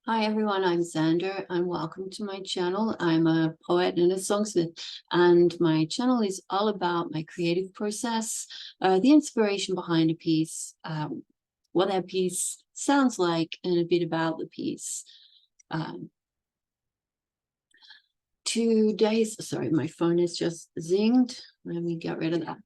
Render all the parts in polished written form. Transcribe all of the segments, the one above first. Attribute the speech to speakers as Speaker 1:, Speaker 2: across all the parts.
Speaker 1: Hi everyone, I'm Xander and welcome to my channel. I'm a poet and a songsmith, and my channel is all about my creative process, the inspiration behind a piece, what that piece sounds like, and a bit about the piece. Sorry, my phone is just zinged. Let me get rid of that.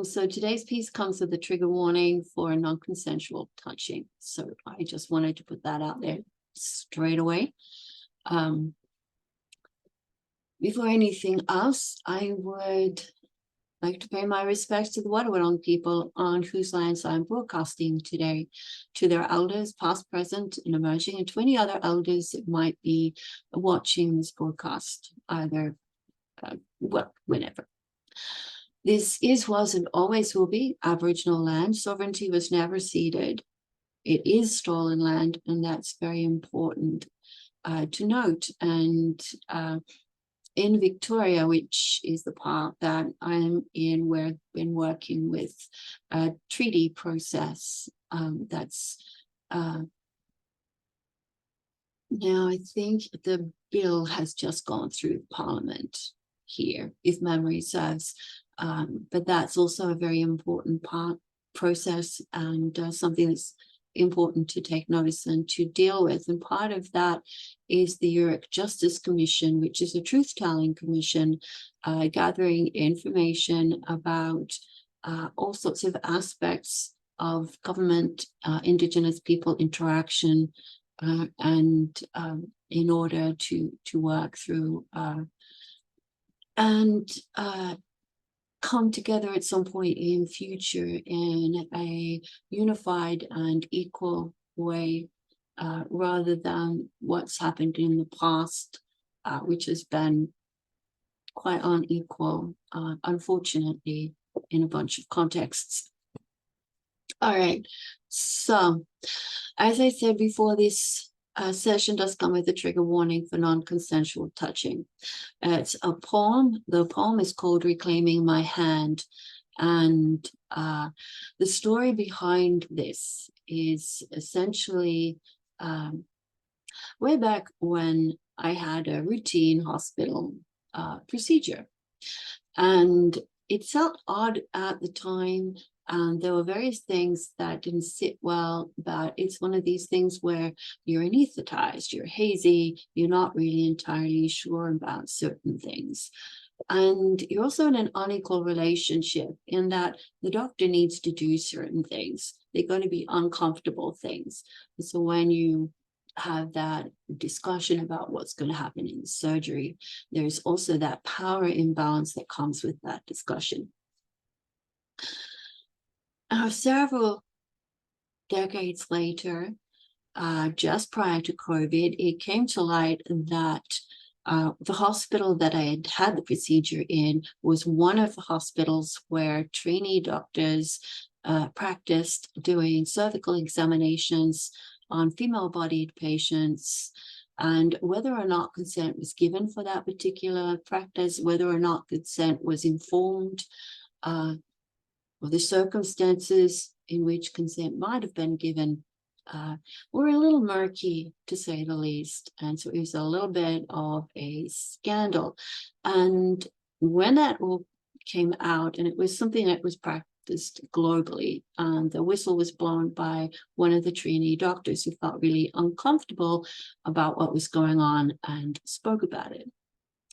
Speaker 1: So today's piece comes with a trigger warning for non-consensual touching. So I just wanted to put that out there straight away. Before anything else, I would like to pay my respects to the Wadawurrung people on whose lands I'm broadcasting today, to their elders, past, present, and emerging, and to any other elders that might be watching this broadcast, either, whenever. This was, and always will be Aboriginal land. Sovereignty was never ceded. It is stolen land, and that's very important to note. And in Victoria, which is the part that I'm in, where I've been working with a treaty process now I think the bill has just gone through Parliament here, if memory serves. But that's also a very important process, and something that's important to take notice and to deal with. And part of that is the Uric Justice Commission, which is a truth-telling commission, gathering information about all sorts of aspects of government, Indigenous people interaction, and in order to work through and come together at some point in future in a unified and equal way, rather than what's happened in the past, which has been quite unequal, unfortunately, in a bunch of contexts. All right, so as I said before, this session does come with a trigger warning for non-consensual touching. It's a poem. The poem is called Reclaiming My Hand. And the story behind this is essentially way back when I had a routine hospital procedure. And it felt odd at the time. And there were various things that didn't sit well, but it's one of these things where you're anesthetized, you're hazy, you're not really entirely sure about certain things. And you're also in an unequal relationship in that the doctor needs to do certain things. They're going to be uncomfortable things. And so when you have that discussion about what's going to happen in surgery, there's also that power imbalance that comes with that discussion. Several decades later, just prior to COVID, it came to light that the hospital that I had had the procedure in was one of the hospitals where trainee doctors practiced doing cervical examinations on female-bodied patients, and whether or not consent was given for that particular practice, whether or not consent was informed, or the circumstances in which consent might have been given, were a little murky, to say the least. And so it was a little bit of a scandal. And when that all came out, and it was something that was practiced globally, and the whistle was blown by one of the trainee doctors who felt really uncomfortable about what was going on and spoke about it.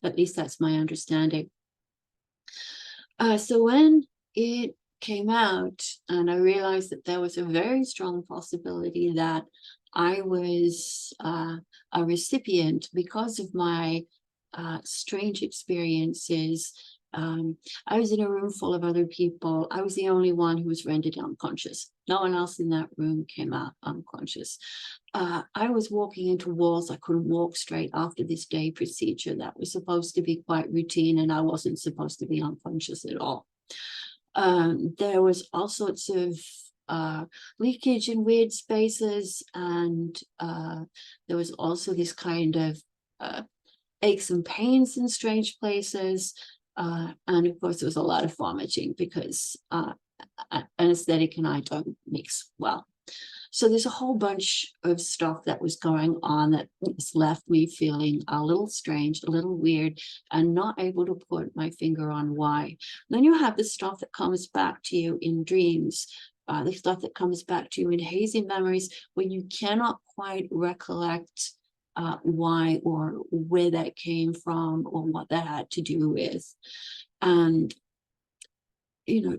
Speaker 1: At least that's my understanding. So when it came out, and I realized that there was a very strong possibility that I was a recipient because of my strange experiences. I was in a room full of other people. I was the only one who was rendered unconscious. No one else in that room came out unconscious. I was walking into walls. I couldn't walk straight after this day procedure that was supposed to be quite routine, and I wasn't supposed to be unconscious at all. There was all sorts of leakage in weird spaces, and there was also this kind of aches and pains in strange places, and of course there was a lot of vomiting because anesthetic and I don't mix well. So there's a whole bunch of stuff that was going on that left me feeling a little strange, a little weird, and not able to put my finger on why. Then you have the stuff that comes back to you in dreams, the stuff that comes back to you in hazy memories when you cannot quite recollect why or where that came from or what that had to do with. And, you know,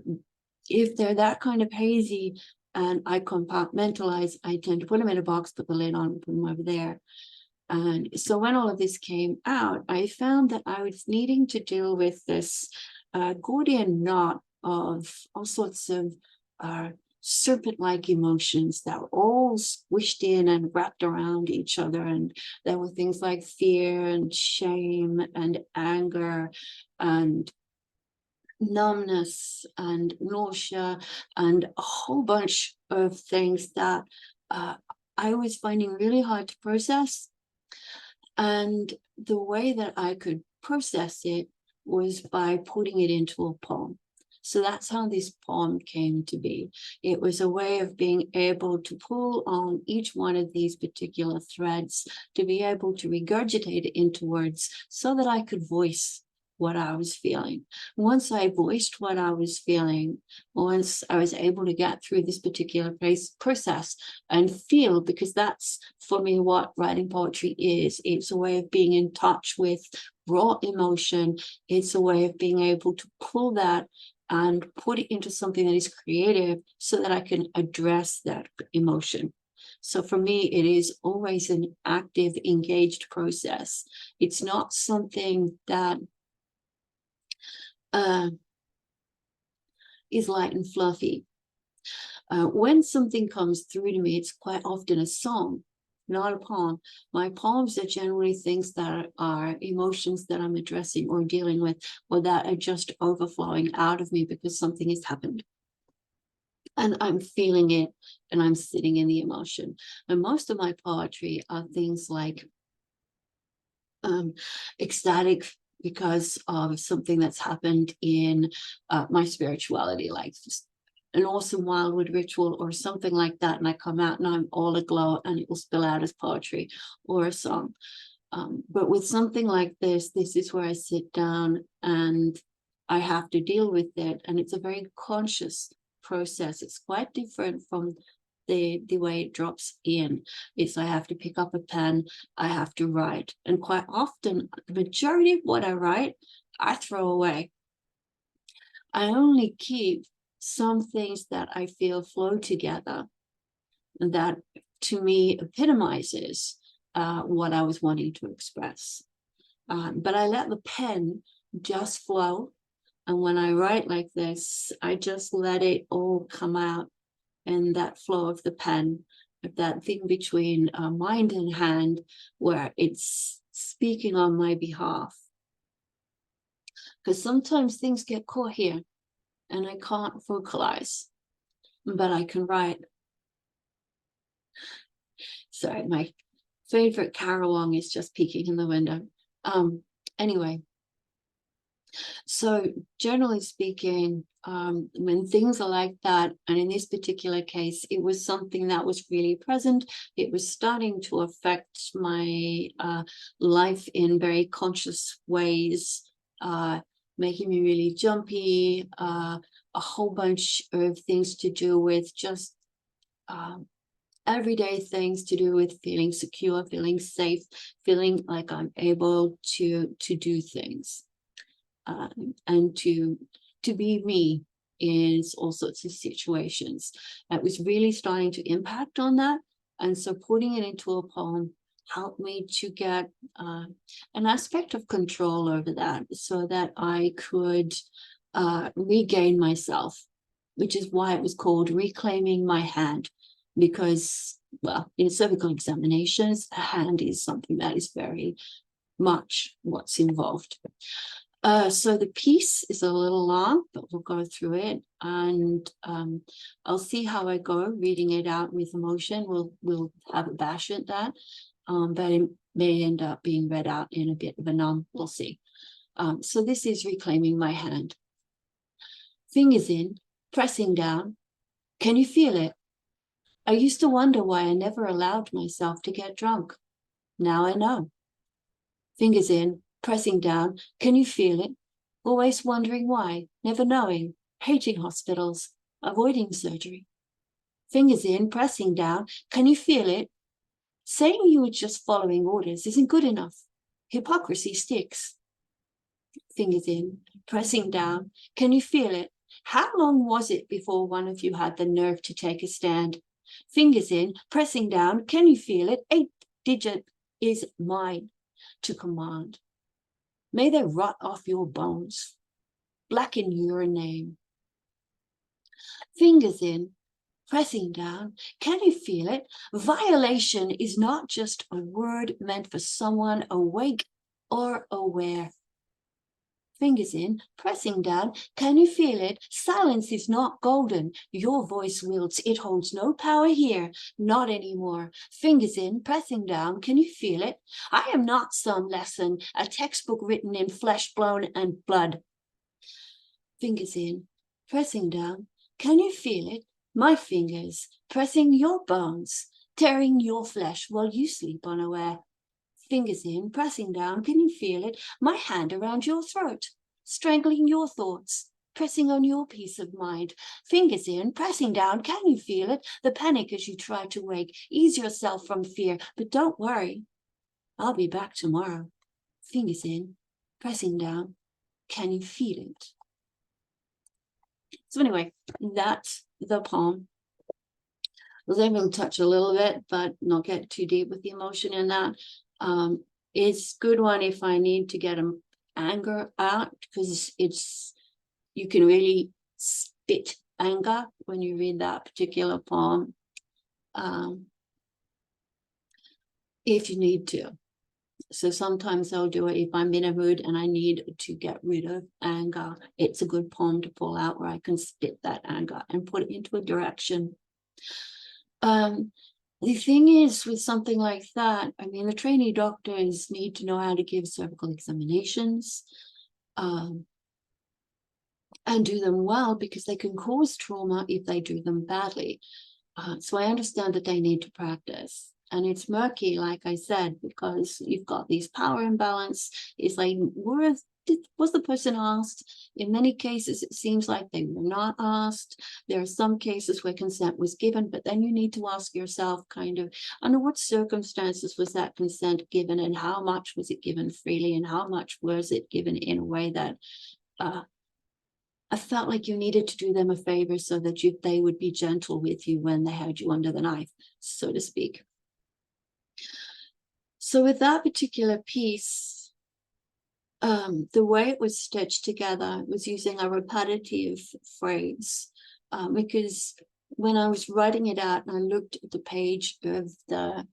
Speaker 1: if they're that kind of hazy and I compartmentalize, I tend to put them in a box, put the lid on, put them over there. And so when all of this came out, I found that I was needing to deal with this Gordian knot of all sorts of serpent-like emotions that were all squished in and wrapped around each other. And there were things like fear and shame and anger and numbness and nausea and a whole bunch of things that I was finding really hard to process. And the way that I could process it was by putting it into a poem. So that's how this poem came to be. It was a way of being able to pull on each one of these particular threads to be able to regurgitate it into words so that I could voice what I was feeling. Once I voiced what I was feeling, once I was able to get through this particular process and feel, because that's for me what writing poetry is. It's a way of being in touch with raw emotion. It's a way of being able to pull that and put it into something that is creative so that I can address that emotion. So for me, it is always an active, engaged process. It's not something that is light and fluffy. When something comes through to me, it's quite often a song, not a poem. My poems are generally things that are emotions that I'm addressing or dealing with, or that are just overflowing out of me because something has happened. And I'm feeling it and I'm sitting in the emotion. And most of my poetry are things like ecstatic because of something that's happened in my spirituality, like just an awesome wildwood ritual or something like that, and I come out and I'm all aglow and it will spill out as poetry or a song. But with something like this is where I sit down and I have to deal with it, and it's a very conscious process. It's quite different from the way it drops in. Is I have to pick up a pen, I have to write, and quite often the majority of what I write I throw away. I only keep some things that I feel flow together, and that to me epitomizes what I was wanting to express. But I let the pen just flow, and when I write like this, I just let it all come out. And that flow of the pen, that thing between mind and hand, where it's speaking on my behalf. Because sometimes things get caught here and I can't vocalize, but I can write. Sorry, my favorite carawong is just peeking in the window. Anyway, so generally speaking, when things are like that, and in this particular case, it was something that was really present. It was starting to affect my life in very conscious ways, making me really jumpy, a whole bunch of things to do with just everyday things to do with feeling secure, feeling safe, feeling like I'm able to do things. And to be me in all sorts of situations. It was really starting to impact on that. And so putting it into a poem helped me to get an aspect of control over that so that I could regain myself, which is why it was called Reclaiming My Hand, because, well, in cervical examinations, a hand is something that is very much what's involved. So the piece is a little long, but we'll go through it, and I'll see how I go reading it out with emotion. We'll have a bash at that, but it may end up being read out in a bit of a numb. We'll see. So this is Reclaiming My Hand. Fingers in, pressing down. Can you feel it? I used to wonder why I never allowed myself to get drunk. Now I know. Fingers in, pressing down. Can you feel it? Always wondering why, never knowing, hating hospitals, avoiding surgery. Fingers in, pressing down. Can you feel it? Saying you were just following orders isn't good enough. Hypocrisy sticks. Fingers in, pressing down. Can you feel it? How long was it before one of you had the nerve to take a stand? Fingers in, pressing down. Can you feel it? 8-digit is mine to command. May they rot off your bones. Blacken your name. Fingers in, pressing down. Can you feel it? Violation is not just a word meant for someone awake or aware. Fingers in, pressing down. Can you feel it? Silence is not golden. Your voice wilts. It holds no power here. Not anymore. Fingers in, pressing down. Can you feel it? I am not some lesson, a textbook written in flesh, bone, and blood. Fingers in, pressing down. Can you feel it? My fingers pressing your bones, tearing your flesh while you sleep unaware. Fingers in, pressing down. Can you feel it? My hand around your throat, strangling your thoughts, pressing on your peace of mind. Fingers in, pressing down. Can you feel it? The panic as you try to wake. Ease yourself from fear, but don't worry. I'll be back tomorrow. Fingers in, pressing down. Can you feel it? So anyway, that's the poem. I was able to touch a little bit, but not get too deep with the emotion in that. It's a good one if I need to get anger out, because you can really spit anger when you read that particular poem, if you need to. So sometimes I'll do it if I'm in a mood and I need to get rid of anger. It's a good poem to pull out where I can spit that anger and put it into a direction. The thing is, with something like that, I mean, the trainee doctors need to know how to give cervical examinations and do them well, because they can cause trauma if they do them badly. So I understand that they need to practice. And it's murky, like I said, because you've got these power imbalance. It's like, was the person asked? In many cases, it seems like they were not asked. There are some cases where consent was given, but then you need to ask yourself kind of, under what circumstances was that consent given, and how much was it given freely, and how much was it given in a way that I felt like you needed to do them a favor so that they would be gentle with you when they had you under the knife, so to speak. So with that particular piece, the way it was stitched together was using a repetitive phrase, because when I was writing it out and I looked at the page of the,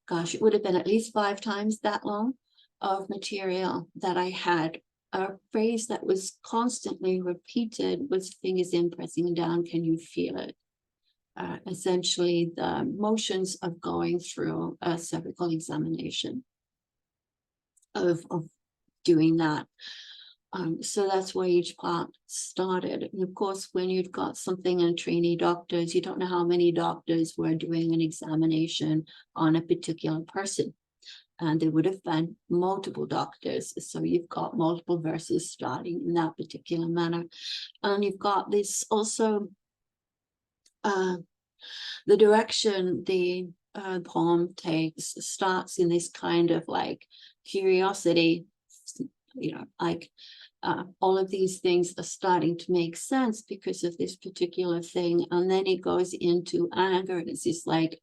Speaker 1: gosh, it would have been at least 5 times that long of material that I had. A phrase that was constantly repeated was fingers in, pressing down, can you feel it? Essentially the motions of going through a cervical examination, of doing that. So that's where each part started. And of course, when you've got something in trainee doctors, you don't know how many doctors were doing an examination on a particular person. And there would have been multiple doctors. So you've got multiple verses starting in that particular manner. And you've got this also, the direction the poem takes starts in this kind of like curiosity, like all of these things are starting to make sense because of this particular thing. And then it goes into anger, and it's just like,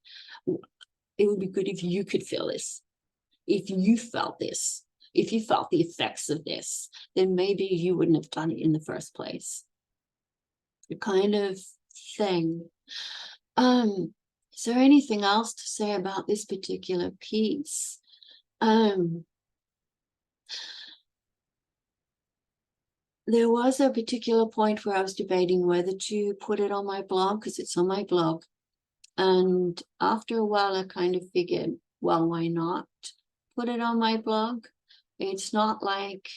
Speaker 1: it would be good if you could feel this. If you felt this, if you felt the effects of this, then maybe you wouldn't have done it in the first place. The kind of thing. Is there anything else to say about this particular piece? There was a particular point where I was debating whether to put it on my blog, because it's on my blog. And after a while, I kind of figured, well, why not put it on my blog? It's not like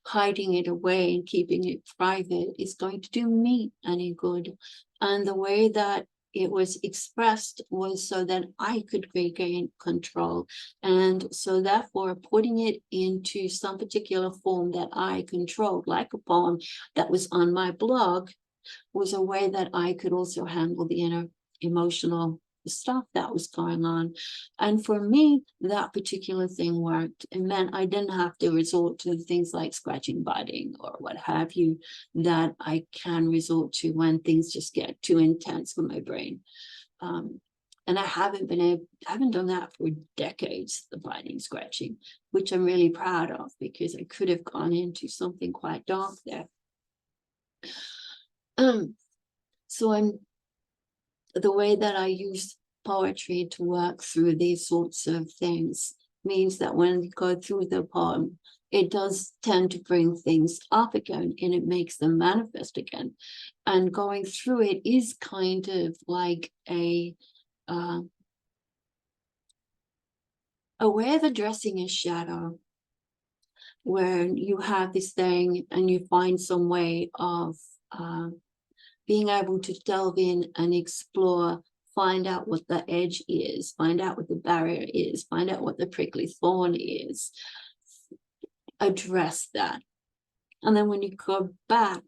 Speaker 1: hiding it away and keeping it private is going to do me any good. And the way that it was expressed was so that I could regain control. And so therefore putting it into some particular form that I controlled, like a poem that was on my blog, was a way that I could also handle the inner emotional stuff that was going on. And for me, that particular thing worked. It meant I didn't have to resort to things like scratching, biting, or what have you, that I can resort to when things just get too intense for my brain. And I haven't done that for decades, the biting, scratching, which I'm really proud of, because I could have gone into something quite dark there. So the way that I use poetry to work through these sorts of things means that when you go through the poem, it does tend to bring things up again, and it makes them manifest again. And going through it is kind of like a way of addressing a shadow, where you have this thing and you find some way of being able to delve in and explore, find out what the edge is, find out what the barrier is, find out what the prickly thorn is, address that. And then when you go back,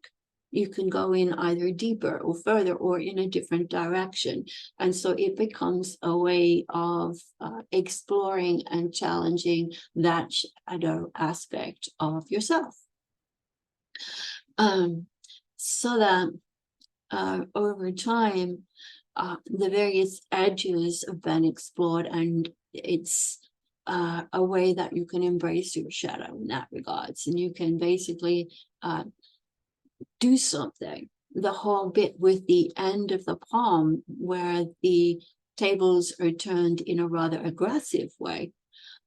Speaker 1: you can go in either deeper or further or in a different direction. And so it becomes a way of exploring and challenging that shadow aspect of yourself. So that over time, the various edges have been explored, and it's a way that you can embrace your shadow in that regards, and you can basically do something. The whole bit with the end of the poem, where the tables are turned in a rather aggressive way,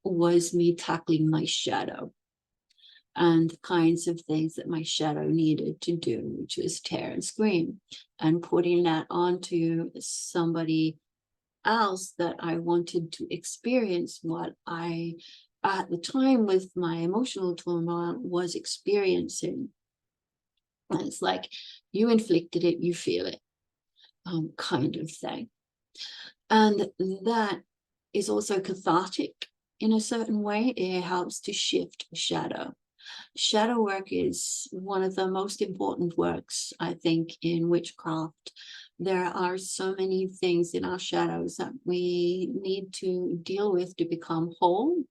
Speaker 1: was me tackling my shadow and the kinds of things that my shadow needed to do, which was tear and scream, and putting that onto somebody else that I wanted to experience what I, at the time with my emotional turmoil, was experiencing. And it's like, you inflicted it, you feel it, kind of thing. And that is also cathartic in a certain way. It helps to shift shadow. Shadow work is one of the most important works, I think, in witchcraft. There are so many things in our shadows that we need to deal with to become whole,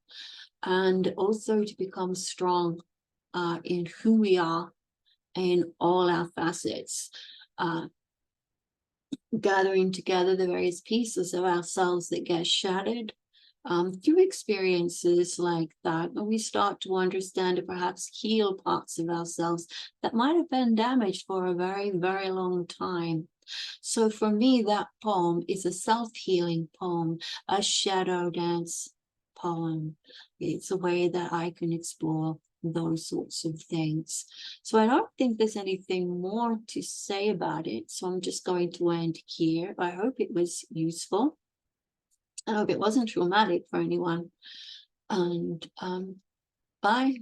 Speaker 1: and also to become strong in who we are in all our facets. Gathering together the various pieces of ourselves that get shattered through experiences like that, when we start to understand and perhaps heal parts of ourselves that might have been damaged for a very, very long time. So for me, that poem is a self-healing poem, a shadow dance poem. It's a way that I can explore those sorts of things. So I don't think there's anything more to say about it. So I'm just going to end here. I hope it was useful. I hope it wasn't traumatic for anyone. And bye.